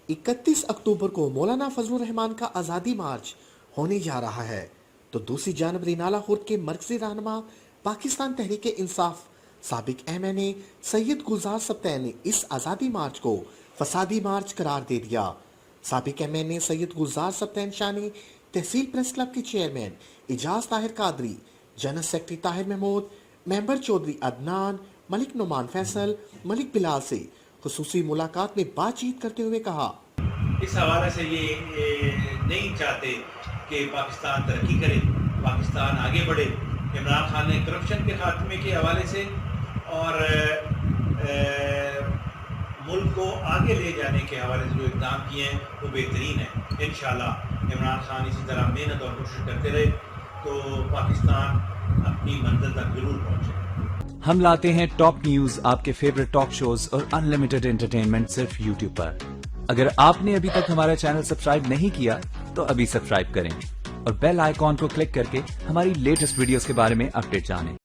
31 अक्टूबर को मौलाना फजलुर रहमान का आज़ादी मार्च होने जा रहा है, तो दूसरी जानब रीनाला हुर्द के मरकजी रहनुमा पाकिस्तान तहरीक इंसाफ साबिक MNA सैयद गुलजार सब्तैन ने इस आज़ादी मार्च को फसादी मार्च करार दे दिया। साबिक MNA सैयद गुलजार सब्तैन शाह ने तहसील प्रेस क्लब के chairman Ijaz Tahir Qadri, general secretary Tahir Mahmood, member Chaudhry Adnan, Malik Noman Faisal, Malik Bilal से खुसूसी मुलाकात में बातचीत करते हुए कहा, इस हवाले से ये नहीं चाहते कि पाकिस्तान तरक्की करे, पाकिस्तान आगे बढ़े। इमरान खान ने करप्शन के खात्मे के हवाले से और मुल्क को आगे ले जाने के हवाले से जो इक़दाम किए हैं वो बेहतरीन है। इंशाअल्लाह इमरान खान इसी तरह मेहनत और कोशिश करते रहे तो पाकिस्तान अपनी मंजिल तक जरूर पहुँचे। हम लाते हैं टॉप न्यूज, आपके फेवरेट टॉक शोज और अनलिमिटेड एंटरटेनमेंट सिर्फ YouTube पर। अगर आपने अभी तक हमारा चैनल सब्सक्राइब नहीं किया तो अभी सब्सक्राइब करें और बेल आइकॉन को क्लिक करके हमारी लेटेस्ट वीडियोस के बारे में अपडेट जानें।